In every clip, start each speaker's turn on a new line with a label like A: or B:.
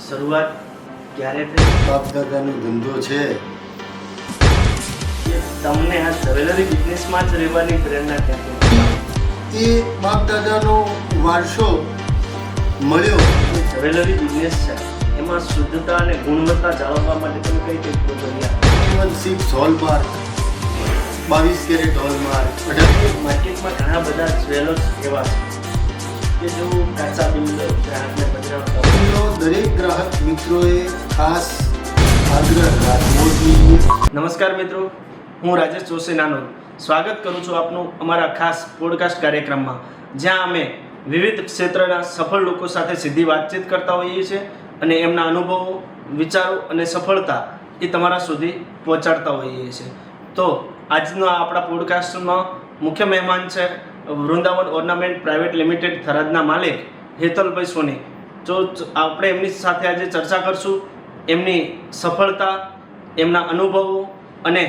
A: શરૂઆત ક્યારે થઈ?
B: બાપ દાદાનો ધંધો છે.
A: કે તમને આ જ્વેલરી બિઝનેસમાં જ રહેવાની પ્રેરણા ક્યાંથી?
B: એ બાપ દાદાનો વારસો મળ્યો.
A: જ્વેલરી બિઝનેસ છે એમાં શુદ્ધતા અને ગુણવત્તા જાળવવા માટે તમે કઈ કઈ પ્રોગ્રામ
B: 6 હોલમાર્ક, 22 કેરેટ હોલમાર્ક, 18
A: માર્કેટમાં ઘણા બધા જ્વેલર્સ એવા છે કે જો કાચા બિલ ગ્રાહકને બદલાવતા હોય.
B: દરેક ગ્રાહક મિત્રોએ ખાસ આગ્રહ રાખવો જોઈએ.
A: નમસ્કાર મિત્રો, હું રાજેશ જોશી નાનો સ્વાગત કરું છું આપનું અમારા ખાસ પોડકાસ્ટ કાર્યક્રમમાં, જ્યાં અમે વિવિધ ક્ષેત્રના સફળ લોકો સાથે સીધી વાતચીત કરતા હોઈએ છીએ અને એમના અનુભવો, વિચારો અને સફળતા એ તમારા સુધી પહોંચાડતા હોઈએ છીએ. તો આજનો આપણા પોડકાસ્ટમાં મુખ્ય મહેમાન છે વૃંદાવન ઓર્નામેન્ટ પ્રાઇવેટ લિમિટેડ થરાદના માલિક હેતલભાઈ સોની. તો આપણે એમની સાથે આજે ચર્ચા કરશું એમની સફળતા, એમના અનુભવો અને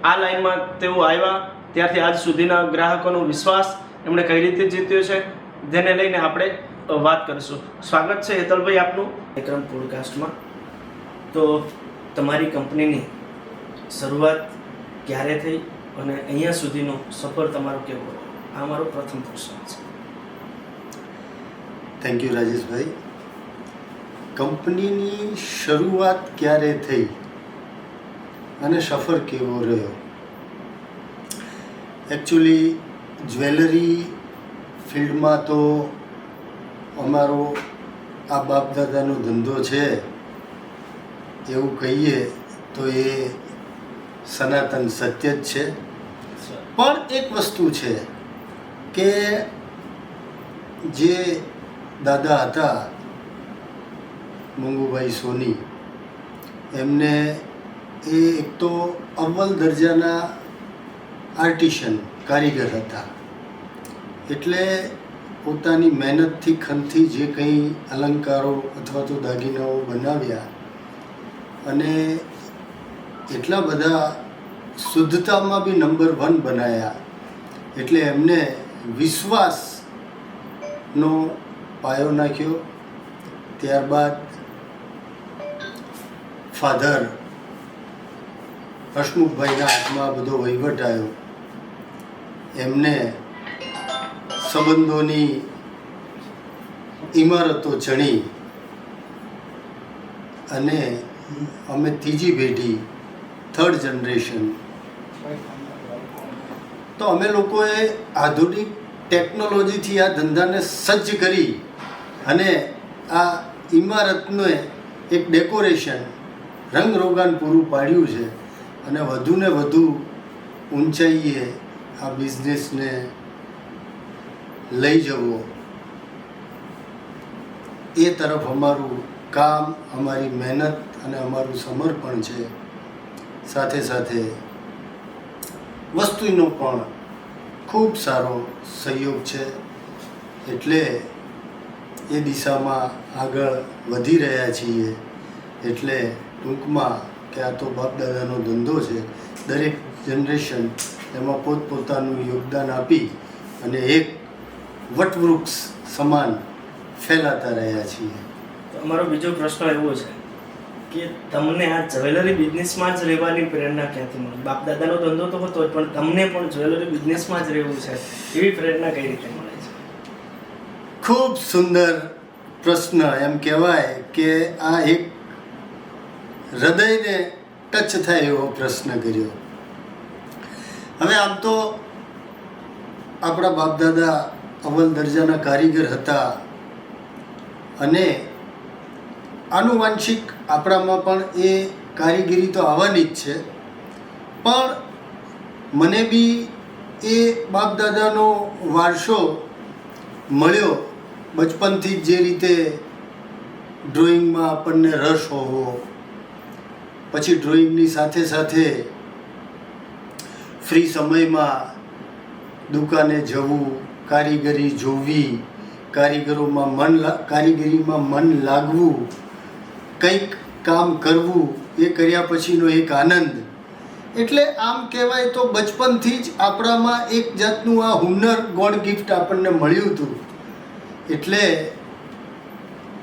A: આ લાઈનમાં તેઓ આવ્યા ત્યારથી આજ સુધીના ગ્રાહકોનો વિશ્વાસ એમણે કઈ રીતે જીત્યો છે જેને લઈને આપણે વાત કરીશું. સ્વાગત છે હેતલભાઈ આપનું વિક્રમ પોડકાસ્ટમાં. તો તમારી કંપનીની શરૂઆત ક્યારે થઈ અને અહીંયા સુધીનો સફર તમારો કેવો રહ્યો? આ મારો પ્રથમ પ્રશ્ન છે.
B: Thank you Rajeshbhai. કંપનીની શરૂઆત ક્યારે થઈ અને સફર કેવો રહ્યો? એકચ્યુઅલી જ્વેલરી ફિલ્ડમાં તો અમારો આ બાપ દાદાનો ધંધો છે એવું કહીએ તો એ સનાતન સત્ય જ છે. પણ એક વસ્તુ છે કે જે દાદા હતા મંગુભાઈ સોની, એમને એ એક તો અવ્વલ દરજાના આર્ટિશિયન કારીગર હતા. એટલે પોતાની મહેનતથી ખનથી જે કંઈ અલંકારો અથવા તો દાગીનાઓ બનાવ્યા અને એટલા બધા શુદ્ધતામાં બી નંબર 1 બનાવ્યા. એટલે એમને વિશ્વાસનો પાયો નાખ્યો. ત્યારબાદ ફાધર હસમુખભાઈના હાથમાં બધો વહીવટ આવ્યો. એમને સંબંધોની ઇમારતો ચણી અને અમે ત્રીજી પેઢી, 3rd જનરેશન. તો અમે લોકોએ આધુનિક ટેકનોલોજીથી આ ધંધાને સજ્જ કરી અને આ ઇમારતને એક ડેકોરેશન, રંગરોગાન પૂરું પાડ્યું છે અને વધુને વધુ ઊંચાઈએ આ બિઝનેસને લઈ જવો એ તરફ અમારું કામ, અમારી મહેનત અને અમારું સમર્પણ છે. સાથે સાથે વસ્તુનો પણ ખૂબ સારો સહયોગ છે. એટલે એ દિશામાં આગળ વધી રહ્યા છીએ. એટલે ટૂંકમાં કે આ તો બાપ દાદાનો ધંધો છે, દરેક જનરેશન એમાં પોતપોતાનું યોગદાન આપી અને એક વટવૃક્ષ સમાન ફેલાતા રહ્યા છીએ.
A: તો અમારો બીજો પ્રશ્ન એવો છે કે તમને આ જ્વેલરી બિઝનેસમાં જ રહેવાની પ્રેરણા ક્યાંથી મળી? બાપ દાદાનો ધંધો તો હતો પણ તમને પણ જ્વેલરી બિઝનેસમાં જ રહેવું છે એવી પ્રેરણા કઈ રીતે મળે છે?
B: ખૂબ સુંદર પ્રશ્ન. એમ કહેવાય કે આ એક હૃદયને ટચ થાય એવો પ્રશ્ન કર્યો. હવે આમ તો આપણા બાપ દાદા અવ્વલ દરજાના કારીગર હતા અને આનુવાંશિક આપણામાં પણ એ કારીગરી તો આવવાની જ છે. પણ મને બી એ બાપ દાદાનો વારસો મળ્યો. બચપનથી જ જે રીતે ડ્રોઈંગમાં આપણને રસ હોવો, પછી ડ્રોઈંગની સાથે સાથે ફ્રી સમયમાં દુકાને જવું, કારીગરી જોવી, કારીગરીમાં મન લાગવું, કંઈક કામ કરવું, એ કર્યા પછીનો એક આનંદ. એટલે આમ કહેવાય તો બચપનથી જ આપણામાં એક જાતનું આ હુનર, ગોડ ગિફ્ટ આપણને મળ્યું હતું. એટલે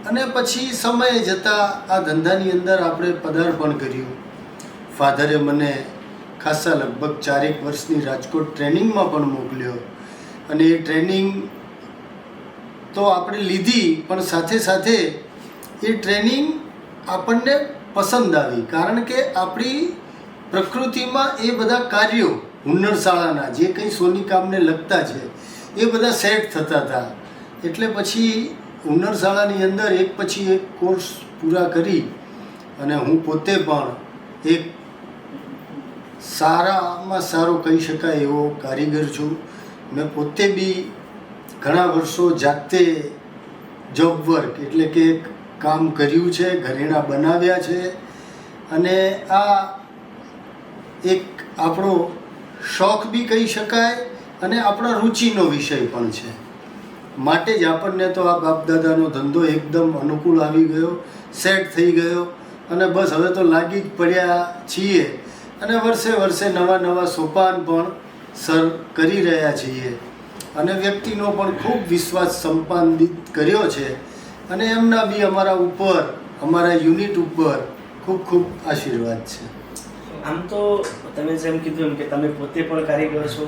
B: અને પછી સમય જતાં આ ધંધાની અંદર આપણે પદાર્પણ કર્યું. ફાધરે મને ખાસા લગભગ 4 વર્ષની રાજકોટ ટ્રેનિંગમાં પણ મોકલ્યો અને એ ટ્રેનિંગ તો આપણે લીધી, પણ સાથે સાથે એ ટ્રેનિંગ આપણને પસંદ આવી, કારણ કે આપણી પ્રકૃતિમાં એ બધા કાર્યો હુન્નરશાળાના જે કંઈ સોની કામને લગતા છે એ બધા સેટ થતા હતા. એટલે પછી હુન્નરશાળાની અંદર એક પછી એક કોર્સ પૂરા કરી અને હું પોતે પણ એક સારામાં સારો કહી શકાય એવો કારીગર છું. મેં પોતે બી ઘણા વર્ષો જાતે જોબ વર્ક એટલે કે કામ કર્યું છે, ઘરેણાં બનાવ્યા છે અને આ એક આપણો શોખ બી કહી શકાય અને આપણા રુચિનો વિષય પણ છે. માટે જ આપણને તો આ બાપ દાદાનો ધંધો એકદમ અનુકૂળ આવી ગયો, સેટ થઈ ગયો અને બસ હવે તો લાગી જ પડ્યા છીએ અને વર્ષે વર્ષે નવા નવા સોપાન પણ સર કરી રહ્યા છીએ અને વ્યક્તિનો પણ ખૂબ વિશ્વાસ સંપાદિત કર્યો છે અને એમના બી અમારા ઉપર, અમારા યુનિટ ઉપર ખૂબ ખૂબ આશીર્વાદ છે.
A: આમ તો તમે જેમ કીધું એમ કે તમે પોતે પણ કારીગર છો,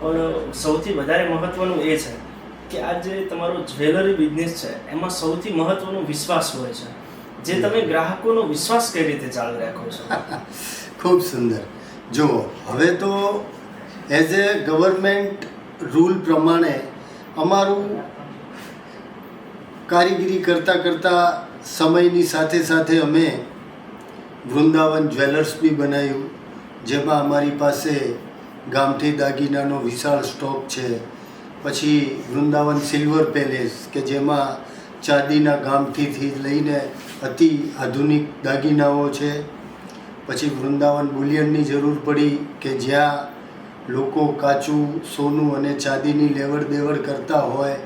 A: પણ સૌથી વધારે મહત્વનું એ છે કે આ જે તમારો જ્વેલરી બિઝનેસ છે એમાં સૌથી મહત્વનો વિશ્વાસ હોય છે, જે તમે ગ્રાહકોનો વિશ્વાસ કઈ રીતે ચાલુ રાખો છો.
B: ખૂબ સુંદર. જુઓ, હવે તો એઝ એ ગવર્મેન્ટ રૂલ પ્રમાણે અમારું કારીગરી કરતાં કરતાં સમયની સાથે સાથે અમે વૃંદાવન જ્વેલર્સ બી બનાવ્યું, જેમાં અમારી પાસે ગામઠી દાગીનાનો વિશાળ સ્ટોક છે. પછી વૃંદાવન સિલ્વર પેલેસ કે જેમાં ચાંદીના ગામઠીથી લઈને અતિ આધુનિક દાગીનાઓ છે. પછી વૃંદાવન બુલિયનની જરૂર પડી કે જ્યાં લોકો કાચું સોનું અને ચાંદીની લેવડ દેવડ કરતા હોય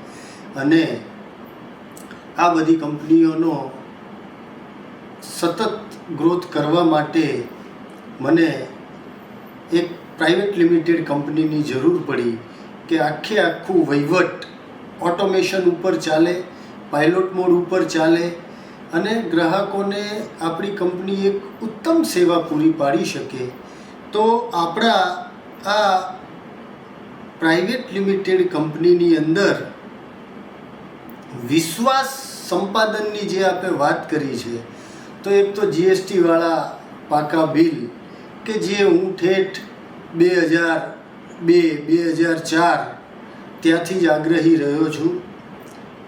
B: અને આ બધી કંપનીઓનો સતત ગ્રોથ કરવા માટે મને એક પ્રાઇવેટ લિમિટેડ કંપનીની જરૂર પડી કે આખું વહીવટ ઓટોમેશન ઉપર ચાલે, પાયલોટ મોડ ઉપર ચાલે અને ગ્રાહકોને આપણી કંપની એક ઉત્તમ સેવા પૂરી પાડી શકે. તો આપણા આ પ્રાઇવેટ લિમિટેડ કંપનીની અંદર વિશ્વાસ સંપાદનની જે આપણે વાત કરી છે, તો એક તો જીએસટીવાળા પાકા બિલ કે જે હું ઠેઠ 2002-2004 ત્યાંથી જ આગ્રહી રહ્યો છું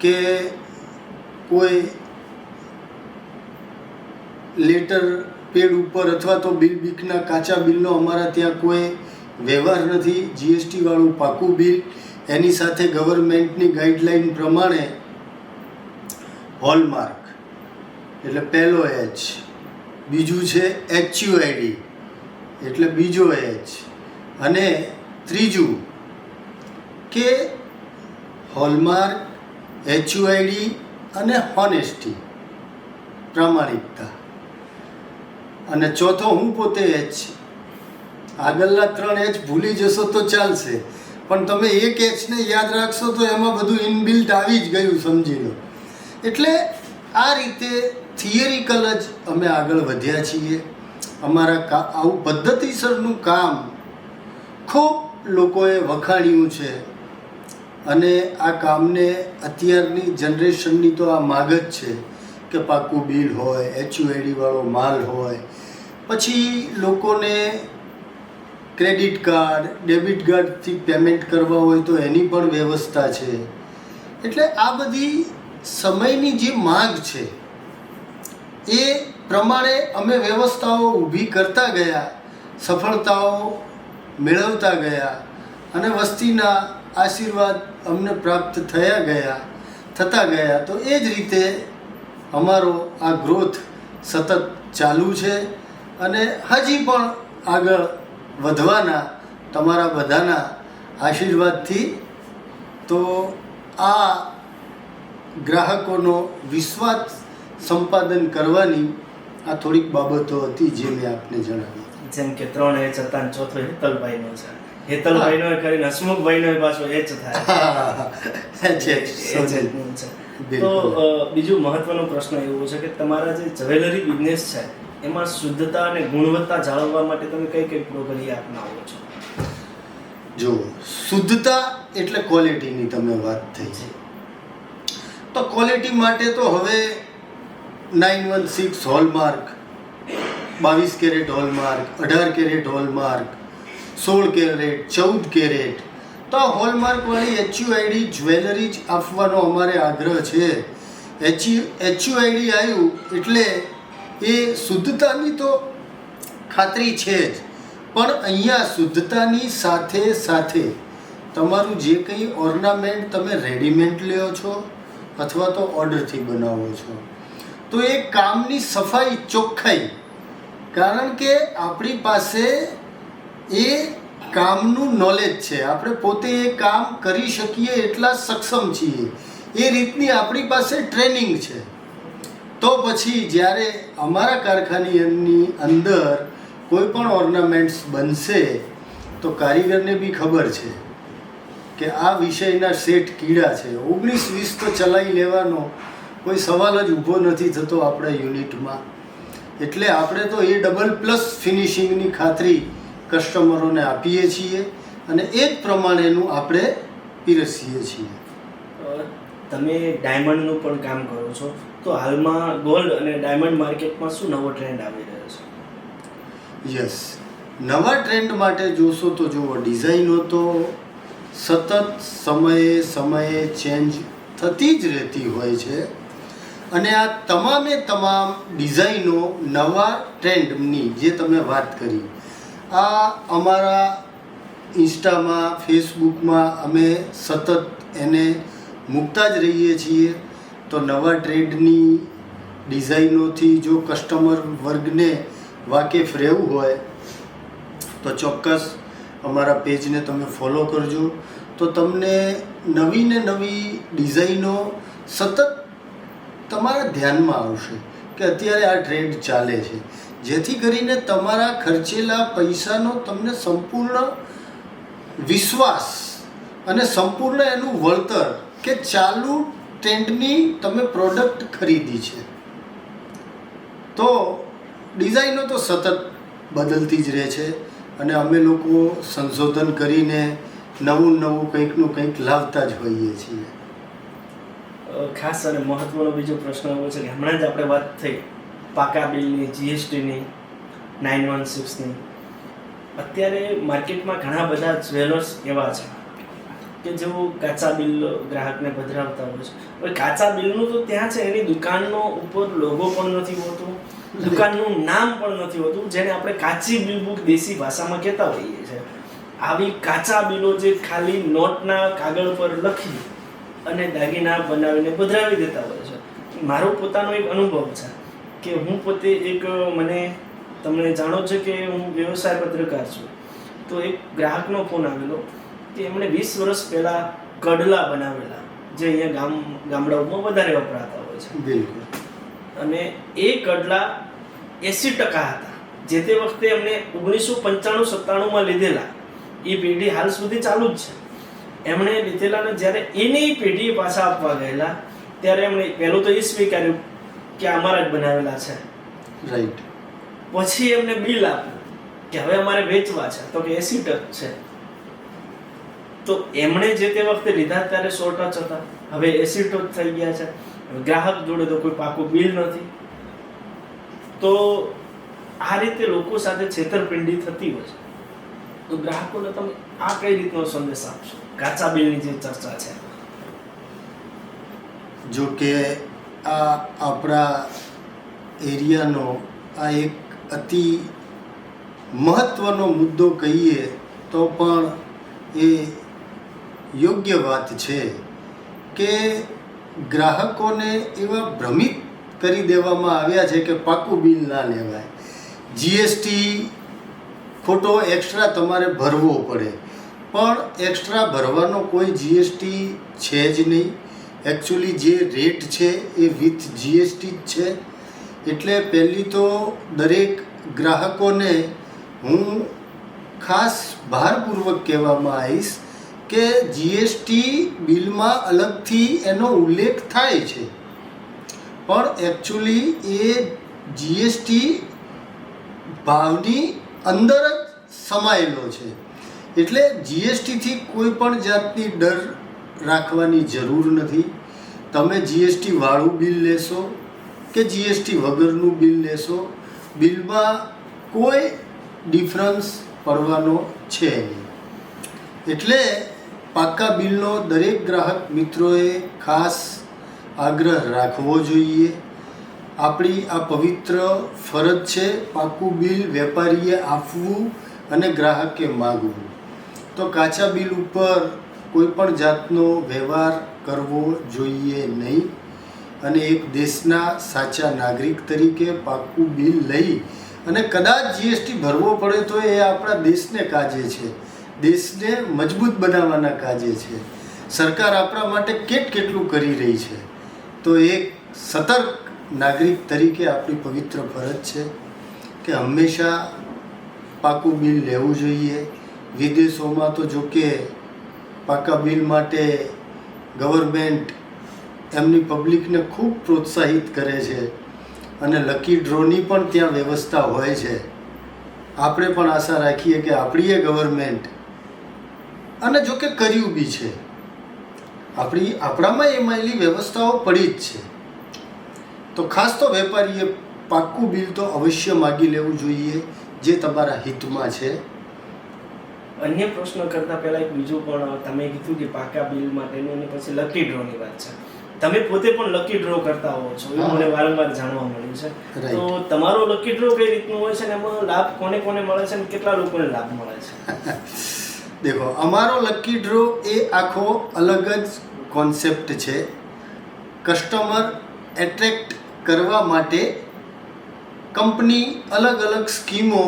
B: કે કોઈ લેટર પેડ ઉપર અથવા તો બિલ બીકના કાચા બિલનો અમારા ત્યાં કોઈ વ્યવહાર નથી. જીએસટીવાળું પાકું બિલ, એની સાથે ગવર્મેન્ટની ગાઈડલાઈન પ્રમાણે હોલમાર્ક એટલે પહેલો એચ, બીજું છે એચયુઆઈડી એટલે બીજો એચ અને ત્રીજું કે હોલમાર્ક, એચયુઆઈડી અને હોનેસ્ટી પ્રામાણિકતા અને ચોથો હું પોતે એચ. આગળના 3 એચ ભૂલી જશો તો ચાલશે, પણ તમે એક એચને યાદ રાખશો તો એમાં બધું ઇનબિલ્ટ આવી જ ગયું સમજી લો. એટલે આ રીતે થિયરિકલ જ અમે આગળ વધ્યા છીએ. અમારા આવું પદ્ધતિસરનું કામ ખૂબ લોકોએ વખાણ્યું છે અને આ કામને અત્યારની જનરેશનની તો આ માગ જ છે કે પાકું બિલ હોય, એચયુઆઈડીવાળો માલ હોય, પછી લોકોને ક્રેડિટ કાર્ડ, ડેબિટ કાર્ડથી પેમેન્ટ કરવા હોય તો એની પણ વ્યવસ્થા છે. એટલે આ બધી સમયની જે માગ છે એ પ્રમાણે અમે વ્યવસ્થાઓ ઊભી કરતા ગયા, સફળતાઓ મેળવતા ગયા અને વસ્તીના આશીર્વાદ અમને પ્રાપ્ત થતા ગયા. તો એ જ રીતે અમારો આ ગ્રોથ સતત ચાલુ છે અને હજી પણ આગળ વધવાના તમારા બધાના આશીર્વાદથી. તો આ ગ્રાહકોનો વિશ્વાસ સંપાદન કરવાની આ થોડીક બાબતો હતી જે મેં આપને જણાવી.
A: જેમ કે 3 એચ હતા અને ચોથો હેતલભાઈનો છે, હેતલભાઈનો કરીને હસમુખભાઈનો પાછો એચ થાય.
B: છે
A: એ જાતનું છે. તો બીજું મહત્વનો પ્રશ્ન એવો છે કે તમારા જે જ્વેલરી બિઝનેસ છે એમાં શુદ્ધતા અને ગુણવત્તા જાળવવા માટે તમે કઈ કઈ પ્રક્રિયા અપનાવો છો?
B: જો શુદ્ધતા એટલે ક્વોલિટીની તમે વાત થઈ છે, તો ક્વોલિટી માટે તો હવે 916 hallmark, 22 carat hallmark, 18 carat hallmark, 16 carat, 14 carat, તો આ હોલમાર્કવાળી HUID જ્વેલરી જ આપવાનો અમારે આગ્રહ છે. HUID આવ્યું એટલે એ શુદ્ધતાની તો ખાતરી છે જ, પણ અહીંયા શુદ્ધતાની સાથે સાથે તમારું જે કંઈ ઓર્નામેન્ટ તમે રેડીમેડ લ્યો છો અથવા તો ઓર્ડરથી બનાવો છો, તો એ કામની સફાઈ, ચોખ્ખાઈ, કારણ કે આપણી પાસે એ કામનું નોલેજ છે, આપણે પોતે એ કામ કરી શકીએ એટલા સક્ષમ છીએ, એ રીતની આપણી પાસે ટ્રેનિંગ છે. તો પછી જ્યારે અમારા કારખાનાની અંદર કોઈ પણ ઓર્નામેન્ટ્સ બનશે તો કારીગરને બી ખબર છે કે આ વિષયના સેટ કીડા છે. 19-20 તો ચલાવી લેવાનો કોઈ સવાલ જ ઊભો નથી થતો આપણા યુનિટમાં. એટલે આપણે તો એ ડબલ પ્લસ ફિનિશિંગની ખાતરી કસ્ટમરોને આપીએ છીએ અને એ જ પ્રમાણેનું આપણે પીરસીએ છીએ.
A: તમે ડાયમંડનું પણ કામ કરો છો, તો હાલમાં ગોલ્ડ અને ડાયમંડ માર્કેટમાં શું નવો ટ્રેન્ડ આવી રહ્યો છે?
B: યસ, નવા ટ્રેન્ડ માટે જોશો તો જુઓ, ડિઝાઇનો તો સતત સમયે ચેન્જ થતી જ રહેતી હોય છે અને આ તમામ ડિઝાઇનો નવા ટ્રેન્ડની જે તમે વાત કરી, આ અમારા ઇન્સ્ટામાં, ફેસબુકમાં અમે સતત એને મૂકતા જ રહીએ છીએ. તો નવા ટ્રેન્ડની ડિઝાઇનોથી જો કસ્ટમર વર્ગને વાકેફ રહેવું હોય તો ચોક્કસ અમારા પેજને તમે ફોલો કરજો, તો તમને નવી ને નવી ડિઝાઇનો સતત તમારા ધ્યાનમાં આવશે કે અત્યારે આ ટ્રેન્ડ ચાલે છે, જેથી કરીને તમારા ખર્ચેલા પૈસાનો તમને સંપૂર્ણ વિશ્વાસ અને સંપૂર્ણ એનું વળતર કે ચાલુ ટ્રેન્ડની તમે પ્રોડક્ટ ખરીદી છે. તો ડિઝાઇનો તો સતત બદલતી જ રહે છે અને અમે લોકો સંશોધન કરીને નવું કંઈકનું કંઈક લાવતા જ હોઈએ છીએ.
A: ખાસ અને મહત્વનો બીજો પ્રશ્ન એવો છે કે હમણાં જ આપણે વાત થઈ પાકા બિલની, GSTની, 916ની. અત્યારે માર્કેટમાં ઘણા બધા જ્વેલર્સ એવા છે કે જેઓ કાચા બિલ ગ્રાહકને પધરાવતા હોય છે. હવે કાચા બિલનું તો ત્યાં છે, એની દુકાનનો ઉપર લોગો પણ નથી હોતો, દુકાનનું નામ પણ નથી હોતું, જેને આપણે કાચી બિલ બુક દેશી ભાષામાં કહેતા હોઈએ છીએ. આવી કાચા બિલો જે ખાલી નોટના કાગળ પર લખી અને દાગીના બનાવીને પધરાવી દેતા હોય છે. મારો પોતાનો એક અનુભવ છે કે હું પોતે મને તમને જાણો છો કે હું વ્યવસાય પત્રકાર છું, તો એક ગ્રાહકનો ફોન આવેલો કે એમણે 20 વર્ષ પહેલાં કડલા બનાવેલા, જે અહીંયા ગામડાઓમાં વધારે વપરાતા હોય છે.
B: બિલકુલ.
A: અને એ કડલા 80% હતા. જે તે વખતે એમને 1995-97માં લીધેલા, એ પેઢી હાલ સુધી ચાલુ જ છે. એમણે લીધેલા ને જ્યારે એની પેઢી પાછા આપવા ગયેલા ત્યારે એમણે પહેલું તો એ સ્વીકાર્યું કે અમારા જ બનાવેલા છે.
B: રાઈટ.
A: પછી એમને બિલ આપ્યું કે હવે અમારે વેચવા છે, તો કે 80% છે. તો એમણે જે તે વખતે લીધા ત્યારે 100% હતા, હવે 80% થઈ ગયા છે. ગ્રાહક જોડે તો કોઈ પાકું બિલ નથી. તો આ રીતે લોકો સાથે છેતરપિંડી થતી હોય છે. તો ગ્રાહકોને તમે આ કઈ રીતનો સંદેશ આપશો કાચા બિલની જે ચર્ચા છે?
B: જો કે આ આપણા એરિયાનો આ એક અતિ મહત્ત્વનો મુદ્દો કહીએ તો પણ એ યોગ્ય વાત છે કે ગ્રાહકોને એવા ભ્રમિત કરી દેવામાં આવ્યા છે કે પાકું બિલ ના લેવાય, GST ખોટો એક્સ્ટ્રા તમારે ભરવો પડે, પણ એક્સ્ટ્રા ભરવાનો કોઈ GST છે જ નહીં. એકચ્યુઅલી જે રેટ છે એ વિથ GST જ છે. એટલે પહેલી તો દરેક ગ્રાહકોને હું ખાસ ભારપૂર્વક કહેવામાં આવીશ કે જીએસટી બિલમાં અલગથી એનો ઉલ્લેખ થાય છે, પણ એકચ્યુઅલી એ જીએસટી ભાવની અંદર જ સમાયેલો છે. એટલે જીએસટીથી કોઈ પણ જાતની ડર રાખવાની જરૂર નથી. તમે જીએસટી વાળું બિલ લેશો કે જીએસટી વગરનું બિલ લેશો, બિલમાં કોઈ ડિફરન્સ પડવાનો છે નહીં. એટલે પાક્કા બિલનો દરેક ગ્રાહક મિત્રોએ ખાસ આગ્રહ રાખવો જોઈએ. આપણી આ પવિત્ર ફરજ છે પાક્કું બિલ વેપારીએ આપવું અને ગ્રાહકે માગવું. તો કાચા બિલ ઉપર કોઈ પણ જાતનો વ્યવહાર કરવો જોઈએ નહીં. અને એક દેશના સાચા નાગરિક તરીકે પાક્કું બિલ લઈ અને કદાચ જીએસટી ભરવો પડે તો એ આપણા દેશને કાજે છે, દેશને મજબૂત બનાવવાના કાજે છે. સરકાર આપણા માટે કેટલું કરી રહી છે. તો એક સતર્ક નાગરિક તરીકે આપણી પવિત્ર ફરજ છે કે હંમેશા પાક્કું બિલ લેવું જોઈએ. વિદેશોમાં તો જો કે પાક્કા બિલ માટે ગવર્મેન્ટ એમની પબ્લિકને ખૂબ પ્રોત્સાહિત કરે છે અને લકી ડ્રોની પણ ત્યાં વ્યવસ્થા હોય છે. આપણે પણ આશા રાખીએ કે આપણી એ ગવર્મેન્ટ, અને જો કે કર્યું બી છે, આપણામાં એ માયલી વ્યવસ્થાઓ પડી જ છે. તો ખાસ તો વેપારીએ પાક્કું બિલ તો અવશ્ય માગી લેવું જોઈએ જે તમારા હિતમાં છે.
A: અન્ય પ્રશ્ન કરતા પહેલા એક બીજું પણ તમે કીધું કે પાકા બિલ માટેનું અને પછી લકી ડ્રોની વાત છે. તમે પોતે પણ લકી ડ્રો કરતા હો છો, એવું મને વારંવાર જાણવા મળ્યું છે. તો તમારો લકી ડ્રો કઈ રીતનું હોય છે અને એમાં લાભ કોને કોને મળે છે અને કેટલા લોકોને લાભ મળે છે?
B: દેખો, અમારો લકી ડ્રો એ આખો અલગ જ કોન્સેપ્ટ છે. કસ્ટમર એટ્રેક્ટ કરવા માટે કંપની અલગ અલગ સ્કીમો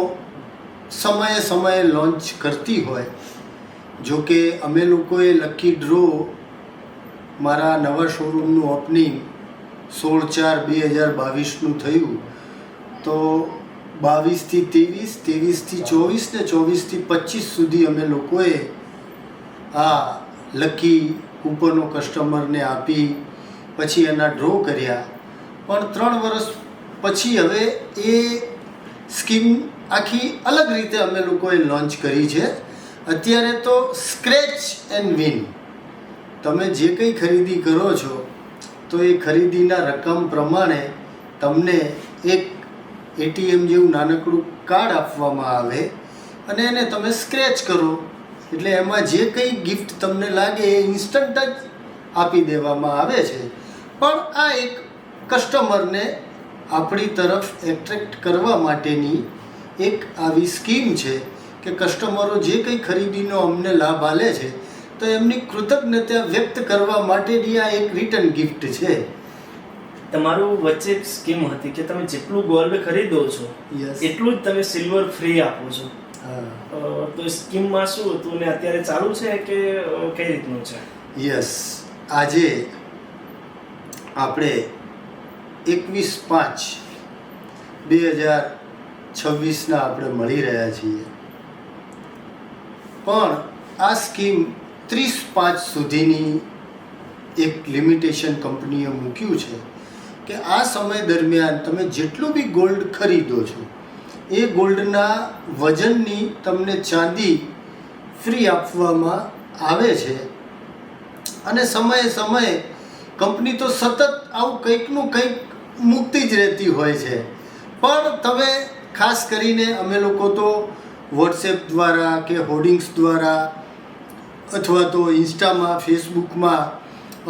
B: સમયે લોન્ચ કરતી હોય. જો કે અમે લોકોએ લકી ડ્રો, મારા નવા શોરૂમનું ઓપનિંગ 16/4/2022 થયું, તો 22 થી 23, 23 થી 24 ને 24 થી 25 સુધી અમે લોકોએ આ લકી કૂપનો કસ્ટમરને આપી પછી એના ડ્રો કર્યા. પણ 3 વર્ષ પછી હવે એ સ્કીમ આખી અલગ રીતે અમે લોકોએ લોન્ચ કરી છે. અત્યારે તો સ્ક્રેચ એન્ડ વિન, તમે જે કંઈ ખરીદી કરો છો તો એ ખરીદીના રકમ પ્રમાણે તમને એક એટીએમ જેવું નાનકડું કાર્ડ આપવામાં આવે અને એને તમે સ્ક્રેચ કરો એટલે એમાં જે કંઈ ગિફ્ટ તમને લાગે એ ઇન્સ્ટન્ટ જ આપી દેવામાં આવે છે. પણ આ એક કસ્ટમરને આપણી તરફ એટ્રેક્ટ કરવા માટેની એક આવી સ્કીમ છે કે કસ્ટમરો જે કંઈ ખરીદીનો અમને લાભ આલે છે તો એમની કૃતજ્ઞતા વ્યક્ત કરવા માટેની આ એક રિટર્ન ગિફ્ટ છે.
A: તમારું વચ્ચે એક સ્કીમ હતી કે તમે જેટલું ગોલ્ડ ખરીદો છો એટલું જ તમે સિલ્વર ફ્રી આપો છો. તો સ્કીમમાં શું હતું ને અત્યારે ચાલુ છે કે કઈ રીતનું છે?
B: યસ, આજે આપણે 21/5/2026 આપણે મળી રહ્યા છીએ. પણ આ સ્કીમ 30/5 સુધીની એક લિમિટેશન કંપનીએ મૂક્યું છે કે આ સમય દરમિયાન તમે જેટલું બી ગોલ્ડ ખરીદો છો એ ગોલ્ડના વજનની તમને ચાંદી ફ્રી આપવામાં આવે છે. અને સમયે કંપની તો સતત આવું કંઈકનું કંઈક મૂકતી જ રહેતી હોય છે. પણ તમે ખાસ કરીને અમે લોકો તો વોટ્સએપ દ્વારા કે હોર્ડિંગ્સ દ્વારા અથવા તો ઇન્સ્ટામાં, ફેસબુકમાં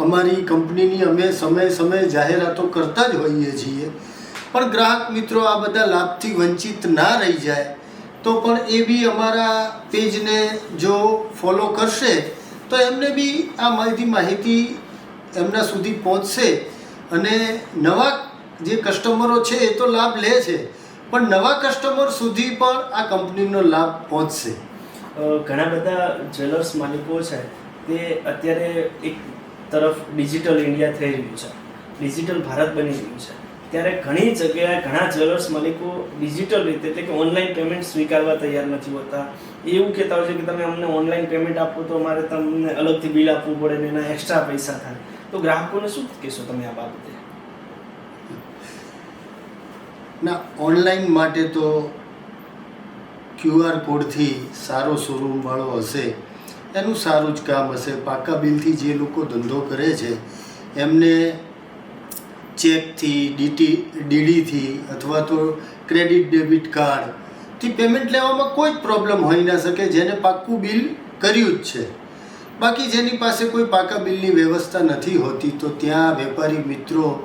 B: અમારી કંપનીની અમે સમયે જાહેરાતો કરતા જ હોઈએ છીએ. પણ ગ્રાહક મિત્રો આ બધા લાભથી વંચિત ના રહી જાય તો પણ એ બી અમારા પેજને જો ફોલો કરશે તો એમને બી આ માહિતી એમના સુધી પહોંચશે અને નવા જે કસ્ટમરો છે એ તો લાભ લે છે પણ નવા કસ્ટમર સુધી પણ આ કંપનીનો લાભ પહોંચશે.
A: ઘણા બધા જ્વેલર્સ માલિકો છે તે અત્યારે એક તરફ ડિજિટલ ઇન્ડિયા થઈ રહ્યું છે, ડિજિટલ ભારત બની રહ્યું છે. ત્યારે ઘણી જગ્યાએ ઘણા જ્વેલર્સ માલિકો ડિજિટલ રીતે એટલે કે ઓનલાઈન પેમેન્ટ સ્વીકારવા તૈયાર નથી હોતા. એવું કહેતા હોય છે કે તમે અમને ઓનલાઈન પેમેન્ટ આપો તો અમારે તમને અલગથી બિલ આપવું પડે ને એના એક્સ્ટ્રા પૈસા થાય. તો ગ્રાહકોને શું કહેશો તમે આ બાબતે?
B: ના, ઓનલાઈન માટે તો QR કોડથી સારો શોરૂમવાળો હશે એનું સારું જ કામ હશે. પાકા બિલથી જે લોકો ધંધો કરે છે એમને ચેકથી, ડીડીથી અથવા તો ક્રેડિટ ડેબિટ કાર્ડથી પેમેન્ટ લેવામાં કોઈ જ પ્રોબ્લેમ હોઈ ના શકે, જેને પાક્કું બિલ કર્યું જ છે. બાકી જેની પાસે કોઈ પાકા બિલની વ્યવસ્થા નથી હોતી તો ત્યાં વેપારી મિત્રો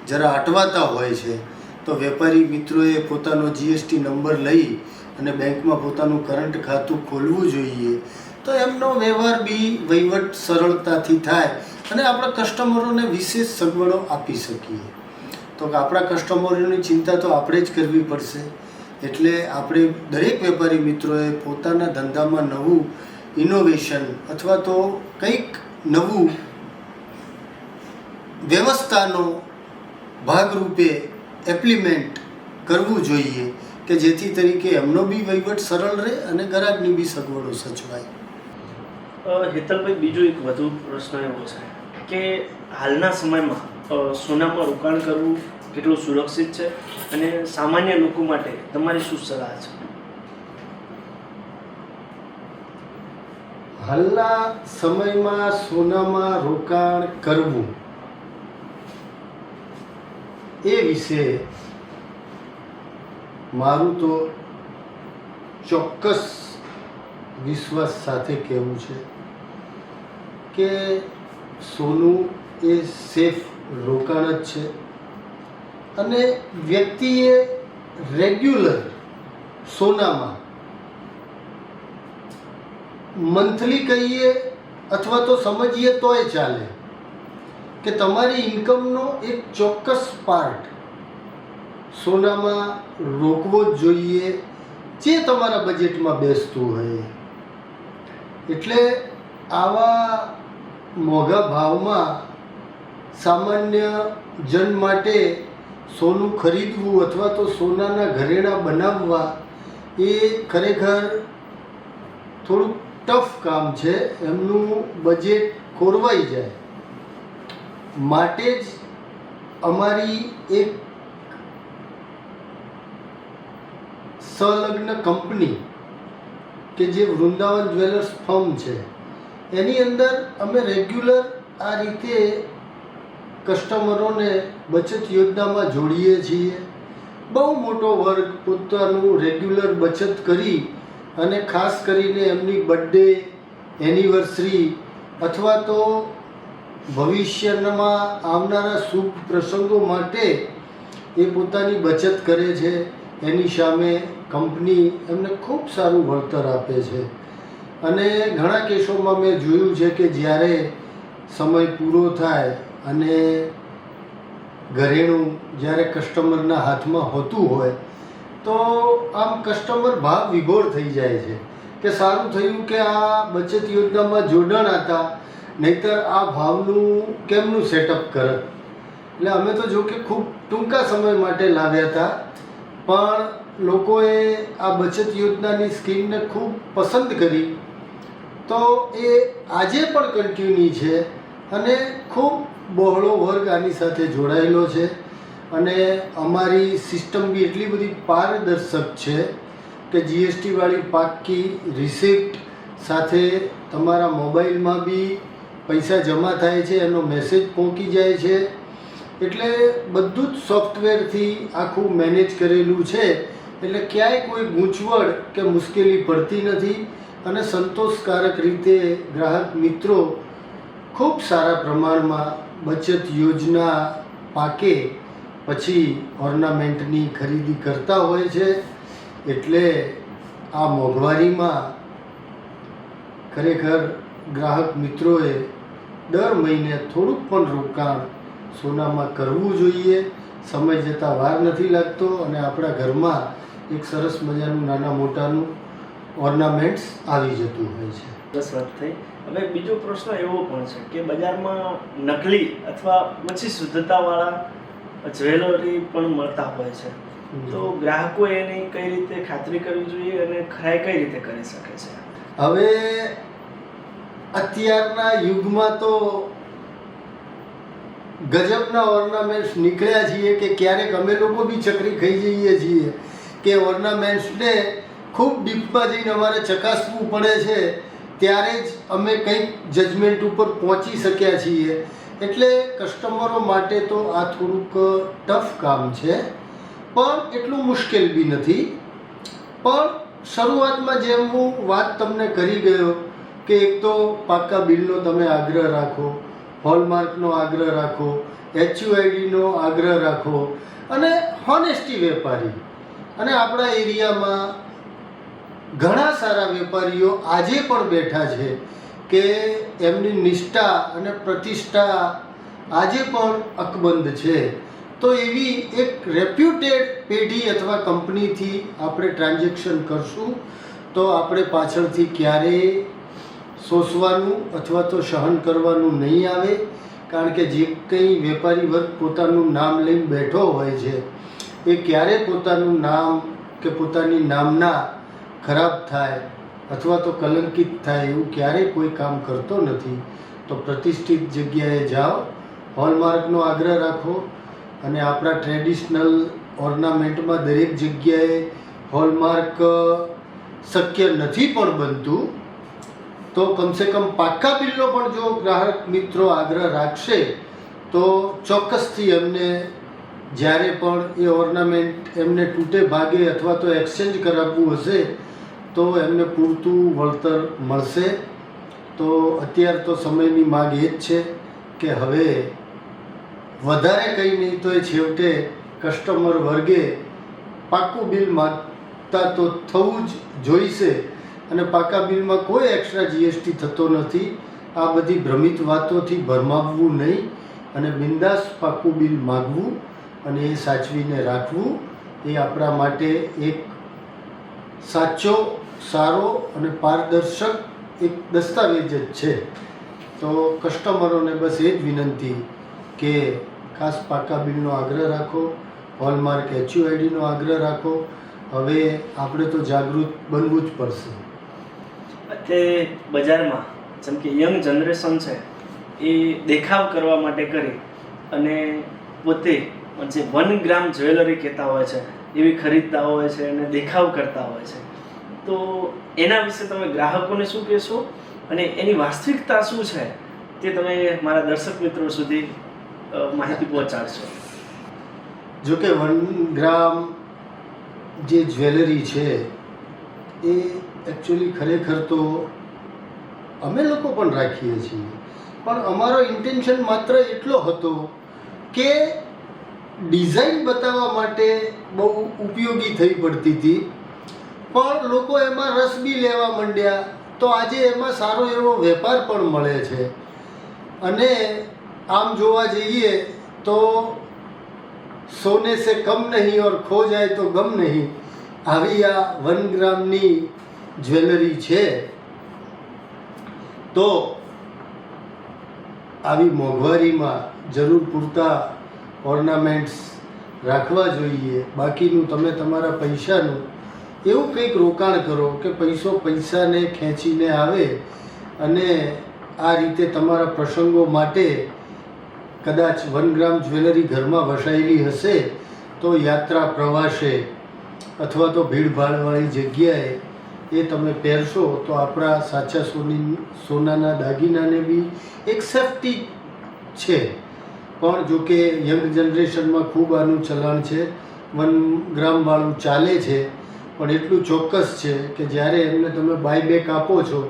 B: જરા અટવાતા હોય છે. તો વેપારી મિત્રોએ પોતાનો GST નંબર લઈ અને બેંકમાં પોતાનું કરંટ ખાતું ખોલવું જોઈએ, તો એમનો વ્યવહાર બી વહીવટ સરળતાથી થાય અને આપણા કસ્ટમરોને વિશેષ સગવડો આપી શકીએ. તો આપણા કસ્ટમરોની ચિંતા તો આપણે જ કરવી પડશે. એટલે આપણે દરેક વેપારી મિત્રોએ પોતાના ધંધામાં નવું ઇનોવેશન અથવા તો કંઈક નવું વ્યવસ્થાનો ભાગરૂપે એપ્લિમેન્ટ કરવું જોઈએ કે જેથી તરીકે એમનો બી વહીવટ સરળ રહે અને ગ્રાહકની બી સગવડો સચવાય.
A: હેતલભાઈ, બીજો એક વધુ પ્રશ્ન એવો છે કે હાલના સમયમાં સોનામાં રોકાણ કરવું કેટલું સુરક્ષિત છે અને સામાન્ય લોકો માટે તમારી શું સલાહ છે?
B: હાલના સમયમાં સોનામાં રોકાણ કરવું એ વિશે મારું તો ચોક્કસ વિશ્વાસ સાથે કહેવું છે કે સોનું એ સેફ રોકાણ જ છે અને વ્યક્તિએ રેગ્યુલર સોનામાં મંથલી કહીએ અથવા તો સમજીએ તોય ચાલે કે તમારી ઇન્કમનો એક ચોક્કસ પાર્ટ સોનામાં રોકવો જ જોઈએ જે તમારા બજેટમાં બેસતું હોય. એટલે આવા મોંઘા ભાવમાં સામાન્ય જન માટે સોનું ખરીદવું અથવા તો સોનાના ઘરેણાં બનાવવા એ ખરેખર થોડુંક ટફ કામ છે. એમનું બજેટ ખોરવાઈ જાય. માટે જ અમારી એક સંલગ્ન કંપની કે જે વૃંદાવન જ્વેલર્સ ફર્મ છે એની અંદર અમે રેગ્યુલર આ રીતે કસ્ટમરોને બચત યોજનામાં જોડીએ છીએ. બહુ મોટો વર્ગ પોતાનું રેગ્યુલર બચત કરી અને ખાસ કરીને એમની બર્થડે, એનિવર્સરી અથવા તો ભવિષ્યમાં આવનારા શુભ પ્રસંગો માટે એ પોતાની બચત કરે છે. એની સામે કંપની એમને ખૂબ સારું વળતર આપે છે અને ઘણા કેસોમાં મેં જોયું છે કે જ્યારે સમય પૂરો થાય અને ઘરેણું જ્યારે કસ્ટમરના હાથમાં હોતું હોય તો આમ કસ્ટમર ભાવ વિભોર થઈ જાય છે કે સારું થયું કે આ બચત યોજનામાં જોડાણ હતા, નહીંતર આ ભાવનું કેમનું સેટઅપ કરત. એટલે અમે તો જો કે ખૂબ ટૂંકા સમય માટે લાવ્યા હતા, પણ લોકોએ આ બચત યોજનાની સ્કીમને ખૂબ પસંદ કરી તો એ આજે પણ કન્ટિન્યુ છે અને ખૂબ બહોળો વર્ગ આની સાથે જોડાયેલો છે. અને અમારી સિસ્ટમ બી એટલી બધી પારદર્શક છે કે GST વાળી પાક્કી રિસિપ્ટ સાથે તમારા મોબાઈલમાં બી પૈસા જમા થાય છે, એનો મેસેજ પહોંચી જાય છે. એટલે બધું જ સોફ્ટવેરથી આખું મેનેજ કરેલું છે. એટલે ક્યાંય કોઈ ગૂંચવણ કે મુશ્કેલી પડતી નથી અને સંતોષકારક રીતે ગ્રાહક મિત્રો ખૂબ સારા પ્રમાણમાં બચત યોજના પાકે પછી ઓર્નામેન્ટની ખરીદી કરતા હોય છે. એટલે આ મોંઘવારીમાં ખરેખર ગ્રાહક મિત્રોએ દર મહિને થોડુંક પણ રોકાણ સોનામાં કરવું જોઈએ. સમય જતાં વાર નથી લાગતો અને આપણા ઘરમાં એક સરસ મજાનું નાના મોટાનું ઓર્નામેન્ટ્સ આવી જતું હોય છે.
A: બસ વાત થઈ. હવે બીજો પ્રશ્ન એવો પણ છે કે બજારમાં નકલી અથવા ઓછી શુદ્ધતાવાળા જ્વેલરી પણ મળતા હોય છે, તો ગ્રાહકો એની કઈ રીતે ખાતરી કરવી જોઈએ અને ખરાઈ કઈ રીતે કરી શકે છે?
B: હવે અત્યારના યુગમાં તો ગજબના ઓર્નામેન્ટ્સ નીકળ્યા છીએ કે ક્યારેક અમે લોકો બી ચકરી ખાઈ જઈએ છીએ કે ઓર્નામેન્ટ્સને ખૂબ ડીપમાં જઈને અમારે ચકાસવું પડે છે, ત્યારે જ અમે કંઈક જજમેન્ટ ઉપર પહોંચી શક્યા છીએ. એટલે કસ્ટમરો માટે તો આ થોડુંક ટફ કામ છે, પણ એટલું મુશ્કેલ બી નથી. પણ શરૂઆતમાં જેમ હું વાત તમને કરી ગયો કે એક તો પાક્કા બિલનો તમે આગ્રહ રાખો, હોલમાર્કનો આગ્રહ રાખો, HUIDનો આગ્રહ રાખો અને હોનેસ્ટી વેપારી. અને આપણા એરિયામાં ઘણા સારા વેપારીઓ આજે પણ બેઠા છે કે એમની નિષ્ઠા અને પ્રતિષ્ઠા આજે પણ અકબંધ છે. તો એવી એક રેપ્યુટેડ પેઢી અથવા કંપનીથી આપણે ટ્રાન્ઝેક્શન કરશું તો આપણે પાછળથી ક્યારેય સોસવાનું અથવા તો સહન કરવાનું નહીં આવે. કારણ કે જે કંઈ વેપારી વર્ગ પોતાનું નામ લઈને બેઠો હોય છે એ ક્યારે પોતાનું નામ કે પોતાની નામના ખરાબ થાય અથવા તો કલંકિત થાય એવું ક્યારેય કોઈ કામ કરતો નથી. તો પ્રતિષ્ઠિત જગ્યાએ જાઓ, હોલમાર્કનો આગ્રહ રાખો અને આપણા ટ્રેડિશનલ ઓર્નામેન્ટમાં દરેક જગ્યાએ હોલમાર્ક શક્ય નથી પણ બનતું, તો કમસે કમ પાક્કા બિલનો પણ જો ગ્રાહક મિત્રો આગ્રહ રાખશે તો ચોક્કસથી એમને જ્યારે પણ એ ઓર્નામેન્ટ એમને તૂટે ભાગે અથવા તો એક્સચેન્જ કરાવવું હશે તો એમને પૂરતું વળતર મળશે. તો અત્યારે તો સમયની માગ એ જ છે કે હવે વધારે કંઈ નહીં તો એ છેવટે કસ્ટમર વર્ગે પાક્કું બિલ માગતા તો થવું જ જોઈશે. અને પાકા બિલમાં કોઈ એક્સ્ટ્રા GST થતો નથી. આ બધી ભ્રમિત વાતોથી ભરમાવવું નહીં અને બિંદાસ પાક્કું બિલ માગવું અને એ સાચવીને રાખવું એ આપણા માટે એક સાચો, સારો અને પારદર્શક એક દસ્તાવેજ જ છે. તો કસ્ટમરોને બસ એ જ વિનંતી કે ખાસ પાકા બિલનો આગ્રહ રાખો, હોલમાર્ક HUIDનો આગ્રહ રાખો. હવે આપણે તો જાગૃત બનવું જ પડશે.
A: અત્યારે બજારમાં જેમ કે યંગ જનરેશન છે એ દેખાવ કરવા માટે કરી અને પોતે જે 1 ગ્રામ જ્વેલરી કહેતા હોય છે એવી ખરીદતા હોય છે અને દેખાવ કરતા હોય છે, તો એના વિશે તમે ગ્રાહકોને શું કહેશો અને એની વાસ્તવિકતા શું છે તે તમે મારા દર્શક મિત્રો સુધી માહિતી પહોંચાડશો?
B: જો કે 1 ગ્રામ જે જ્વેલરી છે એ એકચ્યુઅલી ખરેખર તો અમે લોકો પણ રાખીએ છીએ, પણ અમારો ઇન્ટેન્શન માત્ર એટલો હતો કે ડિઝાઇન બતાવવા માટે બહુ ઉપયોગી થઈ પડતી હતી, પણ લોકો એમાં રસ બી લેવા માંડ્યા. તો આજે એમાં સારો એવો વેપાર પણ મળે છે. અને આમ જોવા જઈએ તો સોને સે કમ નહીં ઓર ખો જાય તો ગમ નહીં, આવી આ 1 ગ્રામની જ્વેલરી છે. તો આવી મોંઘવારીમાં જરૂર પૂરતા ઓર્નામેન્ટ્સ રાખવા જોઈએ. બાકીનું તમે તમારા પૈસાનું એવું કંઈક રોકાણ કરો કે પૈસાને ખેંચીને આવે અને આ રીતે તમારા પ્રસંગો માટે કદાચ 1 ગ્રામ જ્વેલરી ઘરમાં વસાયેલી હશે તો યાત્રા, પ્રવાસે અથવા તો ભીડભાડવાળી જગ્યાએ એ તમે પહેરશો તો આપણા સાચા સોનાના દાગીનાને બી એક સેફટી છે. પણ જો કે યંગ જનરેશનમાં ખૂબ આનું ચલણ છે, 1 ગ્રામવાળું ચાલે છે, પણ એટલું ચોક્કસ છે કે જ્યારે એમને તમે બાયબેક આપો છો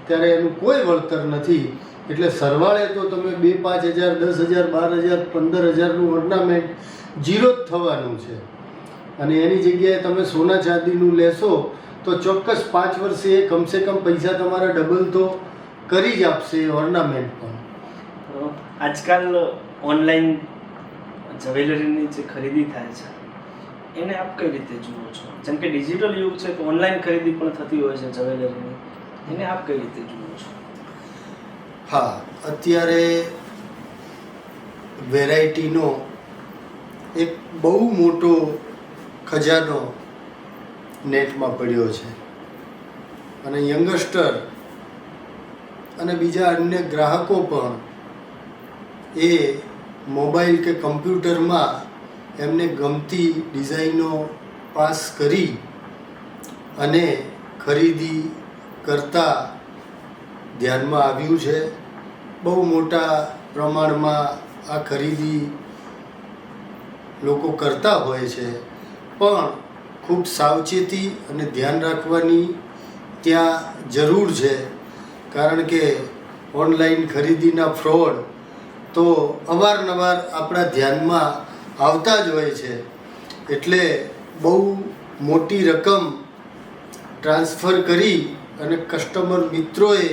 B: ત્યારે એનું કોઈ વળતર નથી. એટલે સરવાળે તો તમે 2-5 હજાર, 10 હજાર, 12 હજાર, 15 હજારનું ઓર્નામેન્ટ ઝીરો જ થવાનું છે. અને એની જગ્યાએ તમે સોના ચાંદીનું લેશો તો ચોક્કસ 5 વર્ષે એ કમસે કમ પૈસા તમારા ડબલ તો કરી જ આપશે ઓર્નામેન્ટ પણ.
A: આજકાલ ઓનલાઈન જ્વેલરીની જે ખરીદી થાય છે એને આપ કઈ રીતે જુઓ છો? જેમ કે ડિજિટલ યુગ છે તો ઓનલાઈન ખરીદી પણ થતી હોય છે જ્વેલરીની, એને આપ કઈ રીતે જુઓ છો?
B: હા, અત્યારે વેરાયટીનો એક બહુ મોટો ખજાનો નેટમાં પડ્યો છે અને યંગસ્ટર અને બીજા અન્ય ગ્રાહકો પણ એ મોબાઈલ કે કમ્પ્યુટરમાં એમને ગમતી ડિઝાઇનો પાસ કરી અને ખરીદી કરતા ધ્યાનમાં આવ્યું છે. બહુ મોટા પ્રમાણમાં આ ખરીદી લોકો કરતા હોય છે, પણ ખૂબ સાવચેતી અને ધ્યાન રાખવાની ત્યાં જરૂર છે. કારણ કે ઓનલાઈન ખરીદીના ફ્રોડ તો અવારનવાર આપણા ધ્યાનમાં આવતા જ હોય છે. એટલે બહુ મોટી રકમ ટ્રાન્સફર કરી અને કસ્ટમર મિત્રોએ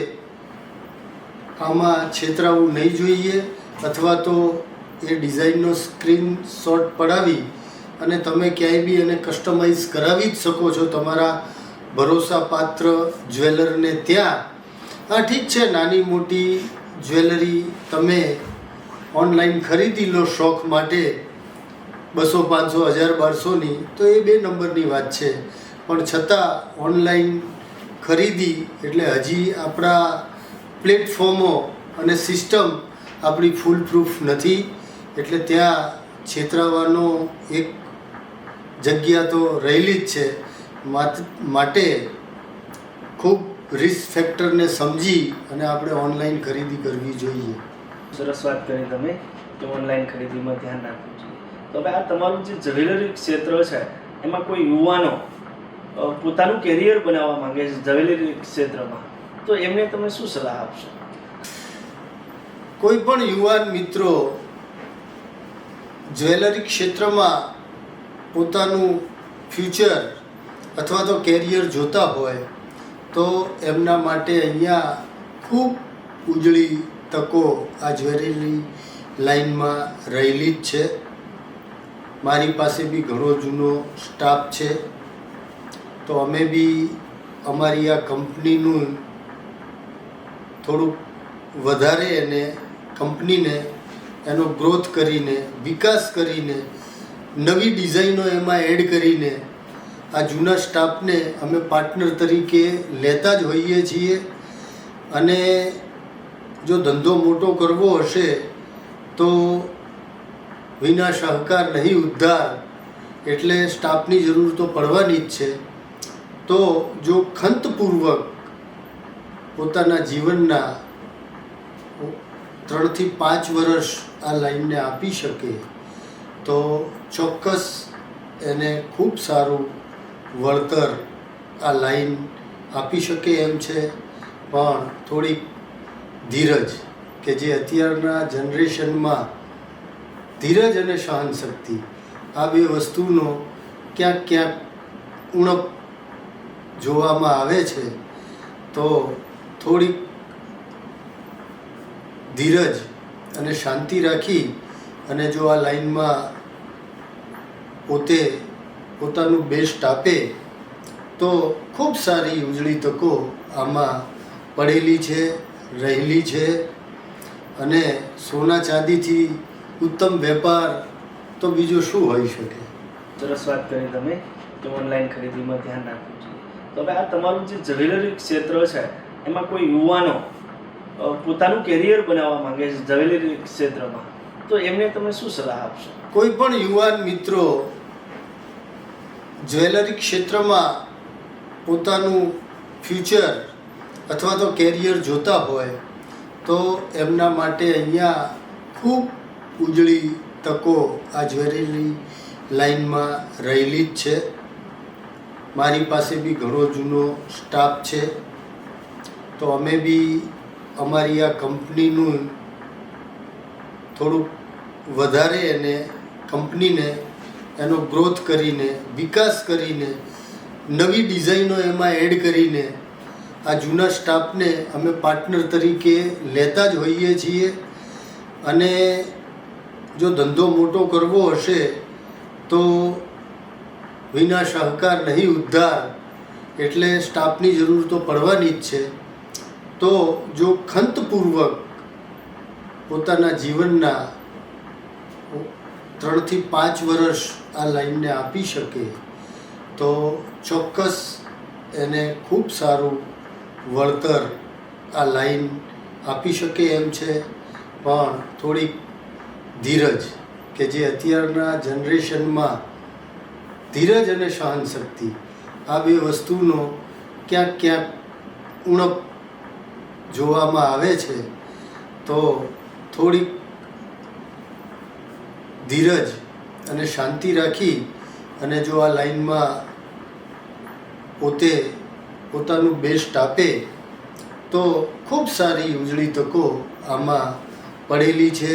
B: આમાં છેતરાવું નહીં જોઈએ, અથવા તો એ ડિઝાઇનનો સ્ક્રીનશોટ પડાવી અને તમે ક્યાંય બી એને કસ્ટમાઇઝ કરાવી જ શકો છો તમારા ભરોસાપાત્ર જ્વેલરને ત્યાં. હા ઠીક છે, નાની મોટી જ્વેલરી તમે ઓનલાઈન ખરીદી લો શોખ માટે 200, 500, 1000, 1200ની, તો એ 2 નંબરની વાત છે. પણ છતાં ઓનલાઈન ખરીદી એટલે હજી આપણા પ્લેટફોર્મો અને સિસ્ટમ આપણી ફૂલ પ્રૂફ નથી. એટલે ત્યાં છેતરાવાનો એક જગ્યા તો રહેલી જ છે. માટે ખૂબ રિસ્ક ફેક્ટરને સમજી અને આપણે ઓનલાઈન ખરીદી કરવી જોઈએ.
A: સરસ વાત કરી તમે કે ઓનલાઈન ખરીદીમાં ધ્યાન રાખવું જોઈએ. તો હવે આ તમારું જે જ્વેલરી ક્ષેત્ર છે એમાં કોઈ યુવાનો પોતાનું કેરિયર બનાવવા માંગે છે જ્વેલરી ક્ષેત્રમાં, તો એમને તમે શું સલાહ આપશો?
B: કોઈ પણ યુવાન મિત્રો જ્વેલરી ક્ષેત્રમાં પોતાનું ફ્યુચર અથવા તો કેરિયર જોતા હોય તો એમના માટે અહીંયા ખૂબ ઉજળી તકો આ જ્વેલરી લાઈનમાં રહેલી જ છે. મારી પાસે બી ઘણો જૂનો સ્ટાફ છે, તો અમે બી અમારી આ કંપનીનું થોડુંક વધારે એને કંપનીને એનો ગ્રોથ કરીને, વિકાસ કરીને, નવી ડિઝાઇનો એમાં એડ કરીને આ જૂના સ્ટાફને અમે પાર્ટનર તરીકે લેતા જ હોઈએ છીએ. અને જો ધંધો મોટો કરવો હશે તો વિના સહકાર નહીં ઉદ્ધાર, એટલે સ્ટાફની જરૂર તો પડવાની જ છે. તો જો ખંતપૂર્વક પોતાના જીવનના 3 થી 5 વર્ષ આ લાઈનને આપી શકે તો ચોક્કસ એને ખૂબ સારું વળતર આ લાઈન આપી શકે એમ છે. પણ થોડીક ધીરજ, કે જે અત્યારના જનરેશનમાં ધીરજ અને સહનશક્તિ આ 2 વસ્તુનો ક્યાંક ક્યાંક ઉણપ જોવામાં આવે છે. તો થોડીક ધીરજ અને શાંતિ રાખી અને જો આ લાઈનમાં પોતે પોતાનું બેસ્ટ આપે તો ખૂબ સારી ઉજળી તકો આમાં પડેલી છે, રહેલી છે. અને સોના ચાંદીથી ઉત્તમ વેપાર તો બીજો શું હોઈ શકે.
A: સરસ વાત કરી તમે કે ઓનલાઈન ખરીદીમાં ધ્યાન રાખવું જોઈએ. તો હવે આ તમારું જે જ્વેલરી ક્ષેત્ર છે એમાં કોઈ યુવાનો પોતાનું કેરિયર બનાવવા માંગે છે જ્વેલરી ક્ષેત્રમાં, તો એમને તમે શું સલાહ આપશો?
B: કોઈ પણ યુવાન મિત્રો જ્વેલરી ક્ષેત્રમાં પોતાનું ફ્યુચર અથવા તો કેરિયર જોતા હોય તો એમના માટે અહીંયા ખૂબ ઉજળી તકો આ જ્વેલરી લાઈનમાં રહેલી જ છે. મારી પાસે બી ઘણો જૂનો સ્ટાફ છે, તો અમે બી અમારી આ કંપનીનું થોડુંક વધારે એને કંપનીને એનો ગ્રોથ કરીને, વિકાસ કરીને, નવી ડિઝાઇનો એમાં એડ કરીને આ જૂના સ્ટાફને અમે પાર્ટનર તરીકે લેતા જ હોઈએ છીએ. અને જો ધંધો મોટો કરવો હશે તો વિના સહકાર નહીં ઉદ્ધાર, એટલે સ્ટાફની જરૂર તો પડવાની જ છે. તો જો ખંતપૂર્વક પોતાના જીવનના 3 થી 5 વર્ષ આ લાઈનને આપી શકે તો ચોક્કસ એને ખૂબ સારું વળતર આ લાઈન આપી શકે એમ છે. પણ થોડીક ધીરજ, કે જે અત્યારના જનરેશનમાં ધીરજ અને સહનશક્તિ આ બે વસ્તુનો ક્યાંક ક્યાંક ઉણપ જોવામાં આવે છે. તો થોડીક ધીરજ અને શાંતિ રાખી અને જો આ લાઈનમાં પોતે પોતાનું બેસ્ટ આપે તો ખૂબ સારી ઉજળી તકો આમાં પડેલી છે,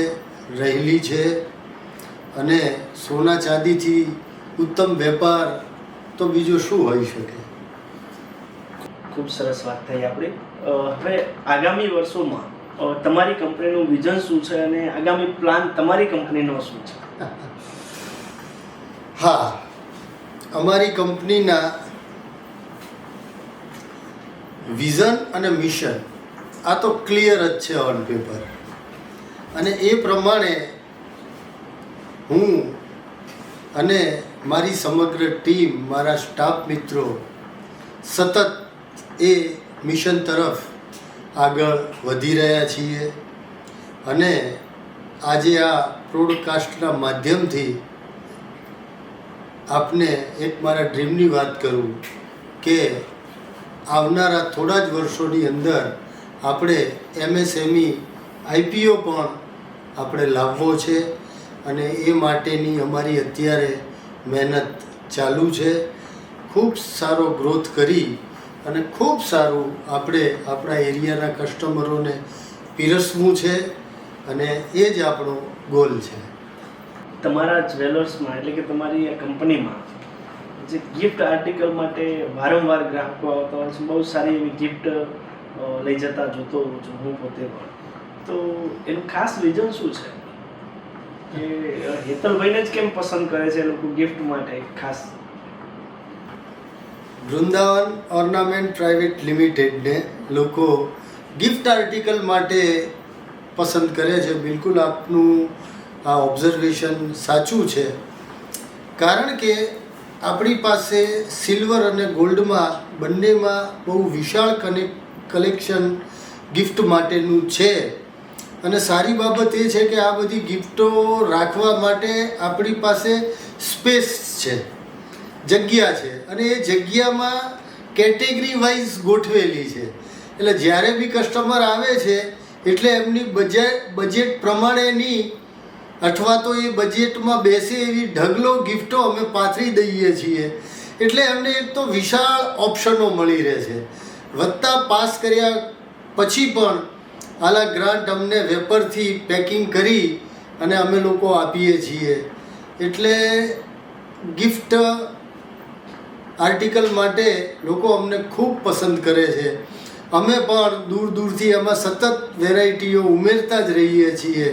B: રહેલી છે. અને સોના ચાંદીથી ઉત્તમ વેપાર તો બીજો શું હોઈ શકે.
A: ખૂબ સરસ વાત થઈ આપણી. હવે આગામી વર્ષોમાં તમારી કંપનીનું વિઝન શું છે અને આગામી પ્લાન તમારી કંપનીનો શું છે?
B: હા, અમારી કંપનીના વિઝન અને મિશન આ તો ક્લિયર જ છે ઓન પેપર. અને એ પ્રમાણે હું અને મારી સમગ્ર ટીમ, મારા સ્ટાફ મિત્રો સતત એ મિશન તરફ આગળ વધી રહ્યા છીએ. અને આજે આ પ્રોડકાસ્ટના માધ્યમથી આપને એક મારા ડ્રીમની વાત કરું કે આવનારા થોડા જ વર્ષોની અંદર આપણે MSME IPO પણ આપણે લાવવો છે. અને એ માટેની અમારી અત્યારે મહેનત ચાલુ છે. ખૂબ સારો ગ્રોથ કરી અને ખૂબ સારું આપણે આપણા એરિયાના કસ્ટમરોને પીરસવું છે. અને એ જ આપણો ગોલ છે.
A: તમારા જ્વેલર્સમાં એટલે કે તમારી આ કંપનીમાં જે ગિફ્ટ આર્ટિકલ માટે વારંવાર ગ્રાહકો આવતા હોય છે, બહુ સારી એવી ગિફ્ટ લઈ જતા જોતો હોઉં છું હું પોતે પણ. તો એનું ખાસ રીઝન શું છે કે હેતલભાઈને જ કેમ પસંદ કરે છે લોકો ગિફ્ટ માટે ખાસ?
B: વૃંદાવન ઓર્નામેન્ટ પ્રાઇવેટ લિમિટેડને લોકો ગિફ્ટ આર્ટિકલ માટે પસંદ કરે છે. બિલકુલ આપનું આ ઓબ્ઝર્વેશન સાચું છે. કારણ કે આપણી પાસે સિલ્વર અને ગોલ્ડમાં બંનેમાં બહુ વિશાળ કલેક્શન ગિફ્ટ માટેનું છે. અને સારી બાબત એ છે કે આ બધી ગિફ્ટો રાખવા માટે આપણી પાસે સ્પેસ છે, જગ્યા છે. અને એ જગ્યામાં કેટેગરી વાઇઝ ગોઠવેલી છે. એટલે જ્યારે બી કસ્ટમર આવે છે એટલે એમની બજેટ પ્રમાણેની અથવા તો એ બજેટમાં બેસે એવી ઢગલો ગિફ્ટો અમે પાથરી દઈએ છીએ. એટલે એમને એક તો વિશાળ ઓપ્શનો મળી રહે છે. વત્તા પાસ કર્યા પછી પણ આલા ગ્રાન્ટ અમને વેપરથી પેકિંગ કરી અને અમે લોકો આપીએ છીએ. એટલે ગિફ્ટ આર્ટિકલ માટે લોકો અમને ખૂબ પસંદ કરે છે. અમે પણ દૂર દૂરથી એમાં સતત વેરાયટીઓ ઉમેરતા જ રહીએ છીએ.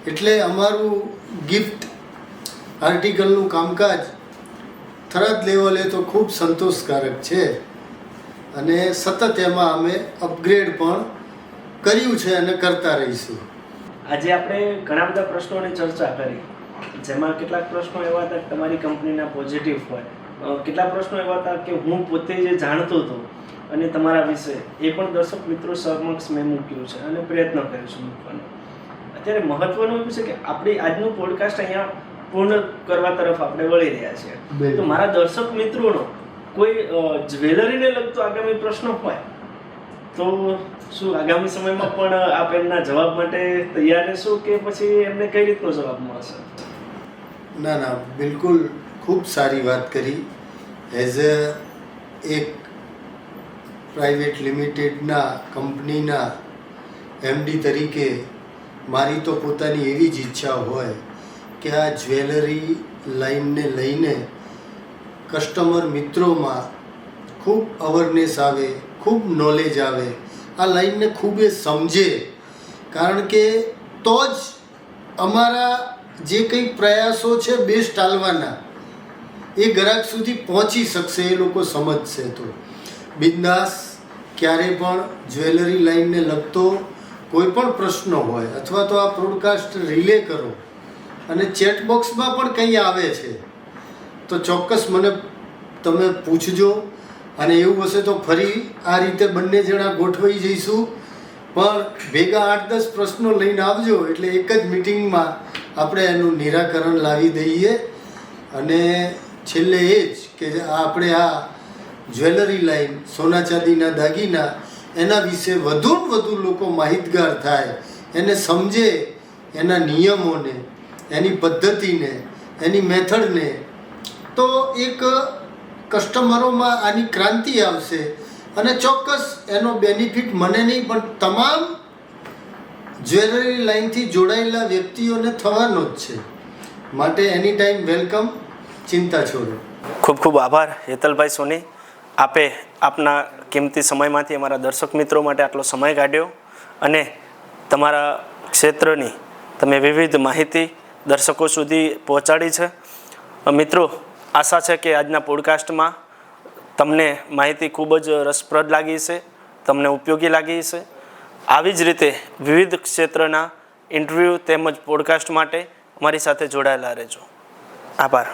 B: એટલે અમારું ગિફ્ટ આર્ટિકલનું કામકાજ થરાદ લેવલે તો ખૂબ સંતોષકારક છે. અને સતત એમાં અમે અપગ્રેડ પણ કર્યું છે અને કરતા રહીશું.
A: આજે આપણે ઘણા બધા પ્રશ્નોની ચર્ચા કરી, જેમાં કેટલાક પ્રશ્નો એવા હતા કે તમારી કંપનીના પોઝિટિવ હોય, કેટલાક પ્રશ્નો એવા હતા કે હું પોતે જે જાણતો હતો અને તમારા વિશે એ પણ દર્શક મિત્રો સમક્ષ મેં મૂક્યું છે અને પ્રયત્ન કર્યો છે મૂકવાનો. અત્યારે મહત્વનું એવું છે કે આપણી આજનું પોડકાસ્ટ અહીંયા પૂર્ણ કરવા તરફ આપણે વળી રહ્યા છીએ. તો મારા દર્શક મિત્રોનો કોઈ જ્વેલરીને લગતો આગામી પ્રશ્ન હોય તો શું આગામી સમયમાં પણ આપ એમના જવાબ માટે તૈયાર રહેશો કે પછી એમને કઈ રીતનો જવાબ મળશે?
B: ના ના, બિલકુલ ખૂબ સારી વાત કરી. એઝ એક પ્રાઇવેટ લિમિટેડના કંપનીના MD તરીકે મારી તો પોતાની એવી જ ઈચ્છા હોય કે આ જ્વેલરી લાઈનને લઈને કસ્ટમર મિત્રોમાં ખૂબ અવેરનેસ આવે, ખૂબ નોલેજ આવે, આ લાઈનને ખૂબ એ સમજે. કારણ કે તો જ અમારા જે કંઈ પ્રયાસો છે બેસ્ટ ચાલવાના એ ગ્રાહક સુધી પહોંચી શકશે. એ લોકો સમજશે તો બિંદાસ ક્યારે પણ જ્વેલરી લાઈનને લગતો કોઈ પણ પ્રશ્ન હોય અથવા તો આ પ્રોડકાસ્ટ રિલે કરો અને ચેટ બોક્સમાં પણ કંઈ આવે છે તો ચોક્કસ મને તમે પૂછજો, અને એવું હશે તો ફરી આ રીતે બંને જણા ગોઠવાઈ જઈશું. પણ ભેગા 8-10 પ્રશ્નો લઈને આવજો, એટલે એક જ મિટિંગમાં આપણે એનું નિરાકરણ લાવી દઈએ. અને છેલ્લે એ જ કે આપણે આ જ્વેલરી લાઈન, સોના ચાંદીના દાગીના, એના વિશે વધુ લોકો માહિતગાર થાય, એને સમજે, એના નિયમોને, એની પદ્ધતિને, એની મેથડને, તો એક કસ્ટમરોમાં આની ક્રાંતિ આવશે. અને ચોક્કસ એનો બેનિફિટ મને નહીં પણ તમામ જ્વેલરી લાઇનથી જોડાયેલા વ્યક્તિઓને થવાનો જ છે. માટે એની ટાઈમ વેલકમ, ચિંતા છોડો.
A: ખૂબ ખૂબ આભાર હેતલભાઈ સોની, આપે આપના કિંમતી સમયમાંથી અમારા દર્શક મિત્રો માટે આટલો સમય કાઢ્યો અને તમારા ક્ષેત્રની તમે વિવિધ માહિતી દર્શકો સુધી પહોંચાડી છે. મિત્રો, આશા છે કે આજના પોડકાસ્ટમાં તમને માહિતી ખૂબ જ રસપ્રદ લાગી છે, તમને ઉપયોગી લાગી છે. આવી જ રીતે વિવિધ ક્ષેત્રના ઇન્ટરવ્યૂ તેમજ પોડકાસ્ટ માટે અમારી સાથે જોડાયેલા રહેજો. આભાર.